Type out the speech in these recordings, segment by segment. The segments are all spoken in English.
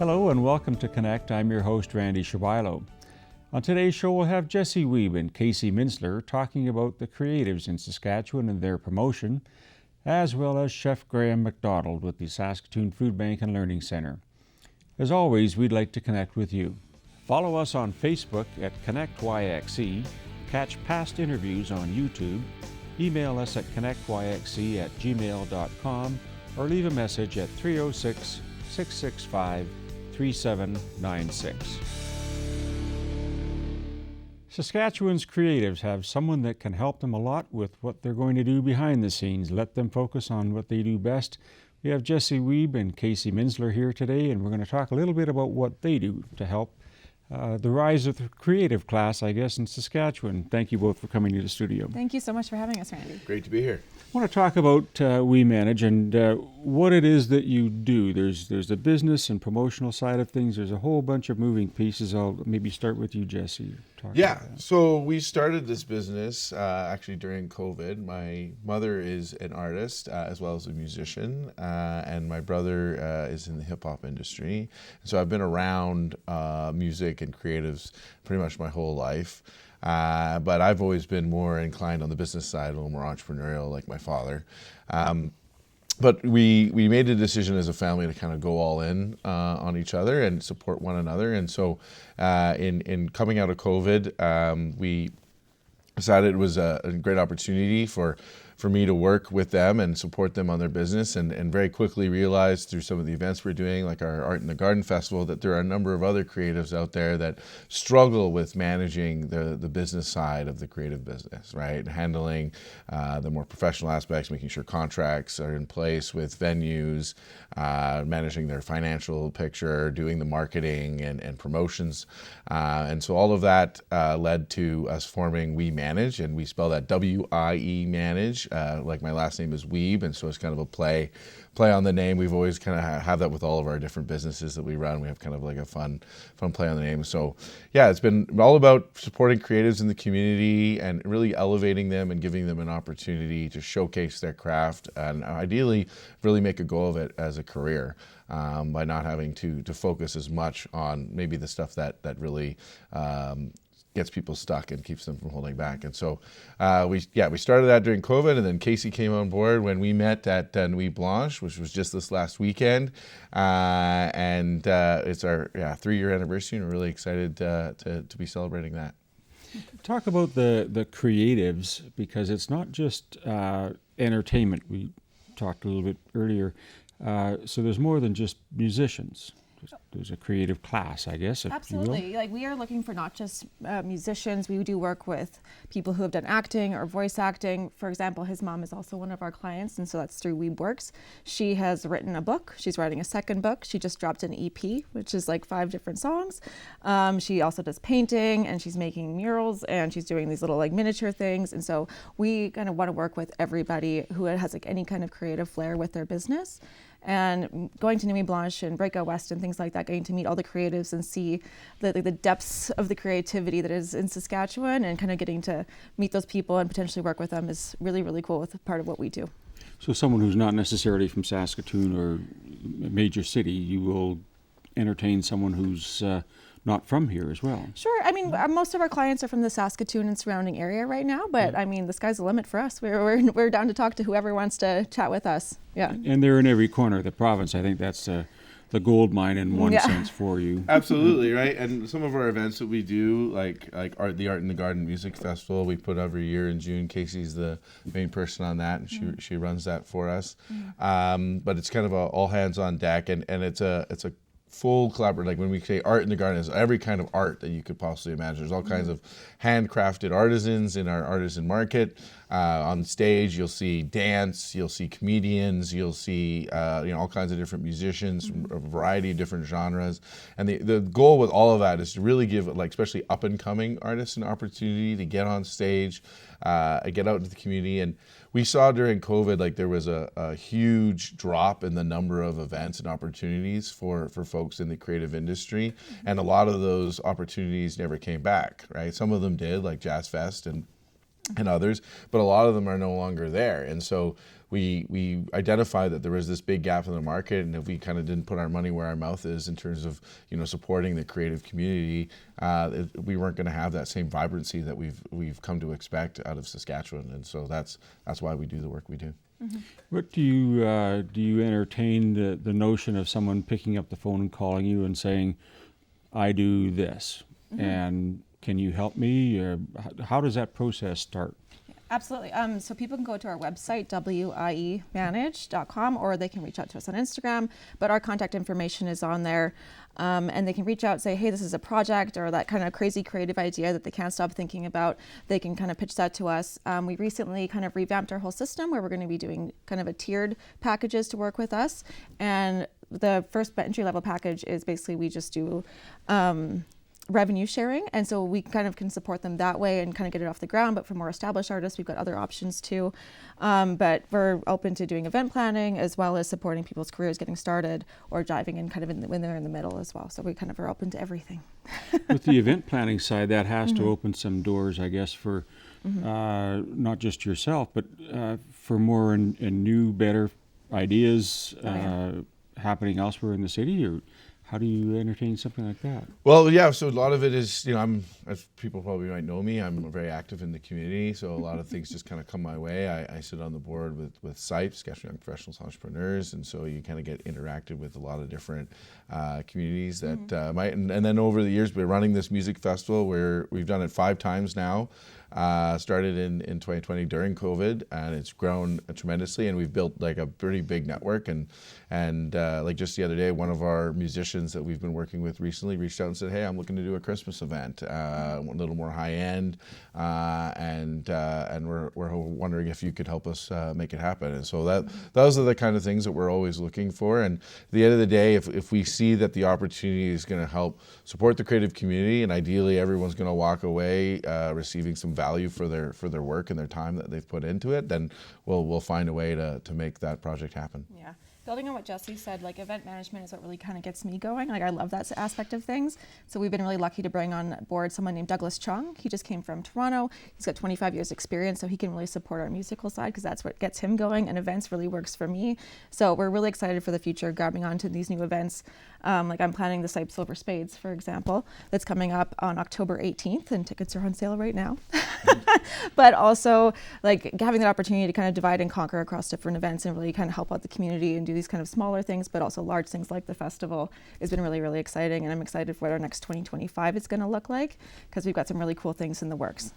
Hello and welcome to Connect. I'm your host, Randy Shabilo. On today's show, we'll have Jesse Wiebe and Casey Mintzler talking about the creatives in Saskatchewan and their promotion, as well as Chef Graham McDonald with the Saskatoon Food Bank and Learning Center. As always, we'd like to connect with you. Follow us on Facebook at ConnectYXE, catch past interviews on YouTube, email us at connectyxe@gmail.com, or leave a message at 306-665-3796. Saskatchewan's creatives have someone that can help them a lot with what they're going to do behind the scenes. Let them focus on what they do best. We have Jesse Wiebe and Casey Mintzler here today, and we're going to talk a little bit about what they do to help the rise of the creative class, I guess, in Saskatchewan. Thank you both for coming to the studio. Thank you so much for having us, Randy. Great to be here. I want to talk about WieManage and what it is that you do. There's the business and promotional side of things. There's a whole bunch of moving pieces. I'll maybe start with you, Jesse. So we started this business actually during COVID. My mother is an artist as well as a musician, and my brother is in the hip-hop industry. So I've been around music and creatives pretty much my whole life. But I've always been more inclined on the business side, a little more entrepreneurial like my father. But we made a decision as a family to kind of go all in on each other and support one another. And so in coming out of COVID, we decided it was a great opportunity for me to work with them and support them on their business, and very quickly realized through some of the events we're doing, like our Art in the Garden Festival, that there are a number of other creatives out there that struggle with managing the business side of the creative business, right? Handling the more professional aspects, making sure contracts are in place with venues, managing their financial picture, doing the marketing and promotions. And so all of that led to us forming WieManage, and we spell that W-I-E Manage. Like my last name is Wiebe, and so it's kind of a play on the name. We've always kind of have that with all of our different businesses that we run. We have kind of like a fun play on the name. So yeah, it's been all about supporting creatives in the community and really elevating them and giving them an opportunity to showcase their craft and ideally really make a go of it as a career, by not having to focus as much on maybe the stuff that really gets people stuck and keeps them from holding back. And so we started that during COVID, and then Casey came on board when we met at Nuit Blanche, which was just this last weekend. And it's our 3-year anniversary, and we're really excited to be celebrating that. Talk about the creatives, because it's not just entertainment. We talked a little bit earlier. So there's more than just musicians. There's a creative class, I guess. Absolutely. Like, we are looking for not just musicians. We do work with people who have done acting or voice acting. For example, his mom is also one of our clients, and so that's through WeWorks. She has written a book. She's writing a second book. She just dropped an EP, which is like 5 different songs. She also does painting, and she's making murals, and she's doing these little like miniature things. And so we kind of want to work with everybody who has like any kind of creative flair with their business. And going to Nuit Blanche and Breakout West and things like that, getting to meet all the creatives and see the depths of the creativity that is in Saskatchewan, and kind of getting to meet those people and potentially work with them is really, really cool with part of what we do. So someone who's not necessarily from Saskatoon or a major city, you will entertain someone who's not from here as well. Sure. I mean, most of our clients are from the Saskatoon and surrounding area right now, but I mean, the sky's the limit for us. We're down to talk to whoever wants to chat with us. Yeah. And they're in every corner of the province. I think that's the gold mine in one sense for you. Absolutely, right? And some of our events that we do, like the Art in the Garden Music Festival, we put every year in June. Casey's the main person on that, and she runs that for us. But it's kind of a all hands on deck, and it's a full collaborative. Like when we say art in the garden, is every kind of art that you could possibly imagine. There's all kinds of handcrafted artisans in our artisan market. On stage, you'll see dance, you'll see comedians, you'll see all kinds of different musicians, a variety of different genres. And the goal with all of that is to really give, like, especially up and coming artists an opportunity to get on stage, get out into the community. And we saw during COVID, like, there was a huge drop in the number of events and opportunities for folks in the creative industry. And a lot of those opportunities never came back, right? Some of them did, like Jazz Fest and others, but a lot of them are no longer there. And so we identified that there was this big gap in the market, and if we kind of didn't put our money where our mouth is in terms of supporting the creative community, we weren't going to have that same vibrancy that we've come to expect out of Saskatchewan, and so that's why we do the work we do. Mm-hmm. What do you entertain the notion of someone picking up the phone and calling you and saying, I do this, and can you help me? How does that process start? Absolutely. So people can go to our website, WieManage.com, or they can reach out to us on Instagram, but our contact information is on there. And they can reach out and say, hey, this is a project, or that kind of crazy creative idea that they can't stop thinking about. They can kind of pitch that to us. We recently kind of revamped our whole system where we're going to be doing kind of a tiered packages to work with us. And the first entry level package is basically we just do revenue sharing, and so we kind of can support them that way and kind of get it off the ground. But for more established artists, we've got other options too. But we're open to doing event planning as well as supporting people's careers getting started or diving in kind of when they're in the middle as well. So we kind of are open to everything. With the event planning side, that has to open some doors, I guess, for not just yourself, but for more and new, better ideas happening elsewhere in the city. Or how do you entertain something like that? Well, yeah, so a lot of it is, as people probably might know me, I'm very active in the community, so a lot of things just kind of come my way. I sit on the board with SIPE, Saskatchewan Young Professionals Entrepreneurs, and so you kind of get interacted with a lot of different communities that might, and then over the years, we're running this music festival where we've done it 5 times now. Started in 2020 during COVID, and it's grown tremendously, and we've built like a pretty big network. And like just the other day, one of our musicians that we've been working with recently reached out and said, hey, I'm looking to do a Christmas event, a little more high end, and we're wondering if you could help us make it happen. And so those are the kind of things that we're always looking for. And at the end of the day, if we see that the opportunity is going to help support the creative community, and ideally everyone's going to walk away receiving some value for their work and their time that they've put into it, then we'll find a way to make that project happen. Yeah. Building on what Jesse said, like event management is what really kind of gets me going. Like I love that aspect of things. So we've been really lucky to bring on board someone named Douglas Chung. He just came from Toronto. He's got 25 years experience, so he can really support our musical side because that's what gets him going, and events really works for me. So we're really excited for the future, grabbing onto these new events. Like I'm planning the SIPE Silver Spades, for example, that's coming up on October 18th, and tickets are on sale right now. But also like having that opportunity to kind of divide and conquer across different events and really kind of help out the community and do these kind of smaller things, but also large things like the festival has been really, really exciting. And I'm excited for what our next 2025 is going to look like because we've got some really cool things in the works.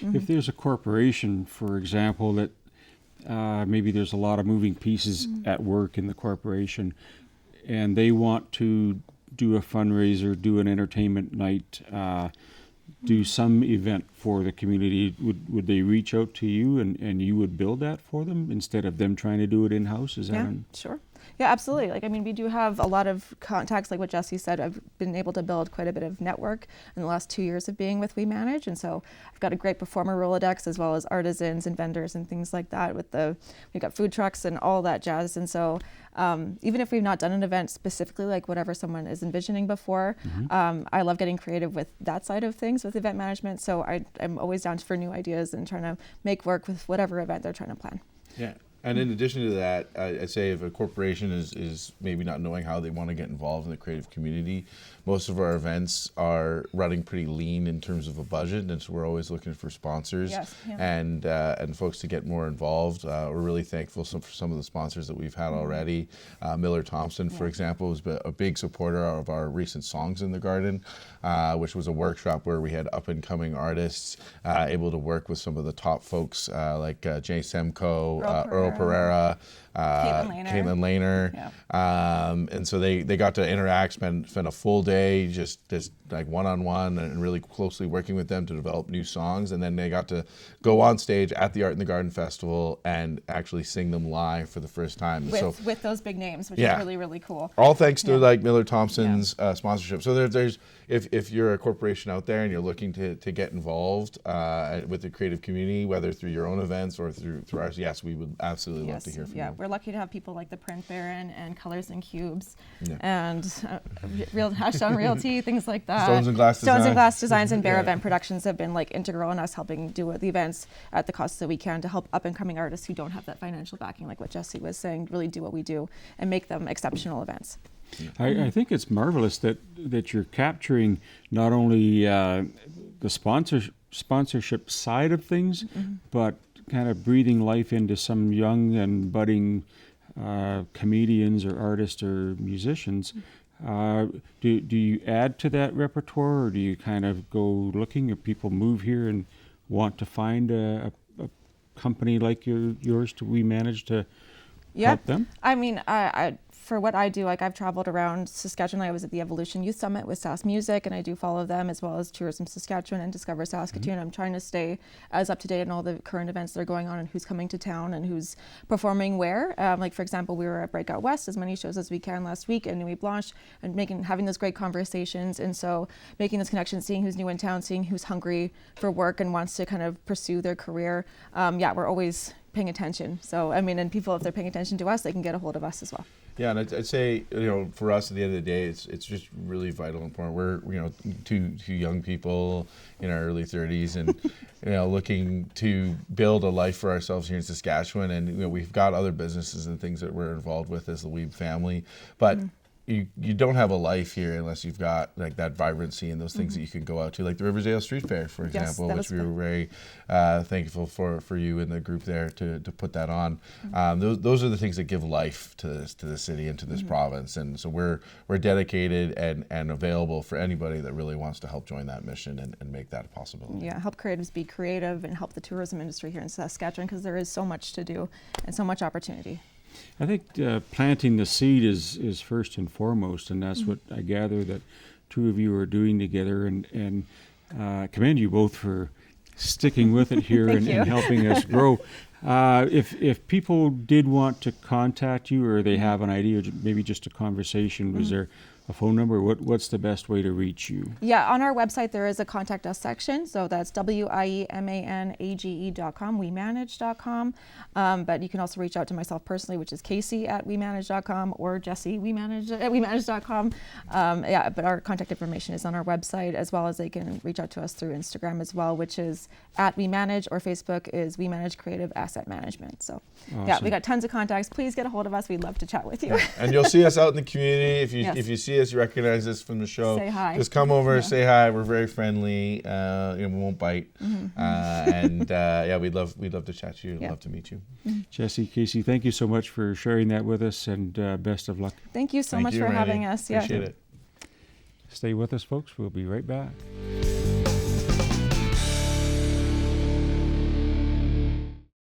If there's a corporation, for example, that maybe there's a lot of moving pieces at work in the corporation, and they want to do a fundraiser, do an entertainment night, do some event for the community, would they reach out to you and you would build that for them instead of them trying to do it in-house? Is that sure. Yeah, absolutely. Like, I mean, we do have a lot of contacts, like what Jesse said. I've been able to build quite a bit of network in the last 2 years of being with WieManage. And so I've got a great performer Rolodex as well as artisans and vendors and things like that we've got food trucks and all that jazz. And so even if we've not done an event specifically like whatever someone is envisioning before, I love getting creative with that side of things with event management. So I'm always down for new ideas and trying to make work with whatever event they're trying to plan. Yeah. And in addition to that, I'd say if a corporation is maybe not knowing how they want to get involved in the creative community, most of our events are running pretty lean in terms of a budget, and so we're always looking for sponsors and folks to get more involved. We're really thankful for some of the sponsors that we've had already. Miller Thompson, for example, was a big supporter of our recent Songs in the Garden, which was a workshop where we had up-and-coming artists able to work with some of the top folks like Jay Semko, Earl Pereira, Caitlin Lehner. And so they got to interact, spend a full day just like one-on-one and really closely working with them to develop new songs. And then they got to go on stage at the Art in the Garden Festival and actually sing them live for the first time. With those big names, which is really, really cool. All thanks to like Miller Thompson's sponsorship. So there's if you're a corporation out there and you're looking to get involved with the creative community, whether through your own events or through ours, yes, we would absolutely absolutely love to hear from yeah, you. we're lucky to have people like the Print Baron and Colors and Cubes, Yeah. and Real Ashdown Realty, things like that. Stones and Glass Stones and Design. Glass Designs and Bear Yeah. Event Productions have been like integral in us helping do the events at the cost that we can to help up and coming artists who don't have that financial backing, like what Jesse was saying, really do what we do and make them exceptional events. I think it's marvelous that you're capturing not only the sponsorship side of things, but kind of breathing life into some young and budding comedians or artists or musicians. Do you add to that repertoire, or do you kind of go looking if people move here and want to find a company like yours to WieManage to help them? I mean, I for what I do, like I've traveled around Saskatchewan. I was at the Evolution Youth Summit with Sask Music, and I do follow them as well as Tourism Saskatchewan and Discover Saskatoon. I'm trying to stay as up to date on all the current events that are going on and who's coming to town and who's performing where. Like for example, we were at Breakout West, as many shows as we can last week, and Nuit Blanche, and having those great conversations. And so making those connections, seeing who's new in town, seeing who's hungry for work and wants to kind of pursue their career. We're always paying attention. So I mean, and people, if they're paying attention to us, they can get a hold of us as well. Yeah, and I'd say, for us at the end of the day, it's just really vital and important. We're two young people in our early 30s, and looking to build a life for ourselves here in Saskatchewan. And we've got other businesses and things that we're involved with as the Wiebe family, but you don't have a life here unless you've got like that vibrancy and those things that you can go out to, like the Riversdale Street Fair, for example, which we were very thankful for you and the group there to put that on. Those are the things that give life to the city and to this province, and so we're dedicated and available for anybody that really wants to help join that mission and make that a possibility. Yeah, help creatives be creative and help the tourism industry here in Saskatchewan, because there is so much to do and so much opportunity. I think planting the seed is first and foremost, and that's what I gather that two of you are doing together, and commend you both for sticking with it here and helping us grow. If people did want to contact you, or they have an idea, or maybe just a conversation, was there a phone number? What's the best way to reach you? Yeah, on our website there is a contact us section, so that's WieManage.com, WieManage.com. But you can also reach out to myself personally, which is Casey at WieManage.com, or Jesse WieManage at WieManage.com. But our contact information is on our website, as well as they can reach out to us through Instagram as well, which is at WieManage, or Facebook is WieManage Creative Asset Management. So awesome. we got tons of contacts. Please get a hold of us. We'd love to chat with you. And you'll see us out in the community. If you see us, you recognize us from the show, say hi. Just come over, say hi. We're very friendly. We won't bite. We'd love to chat to you. Love to meet you. Jesse, Casey, thank you so much for sharing that with us, and best of luck. Thank you so much for having us. Appreciate it. Stay with us, folks. We'll be right back.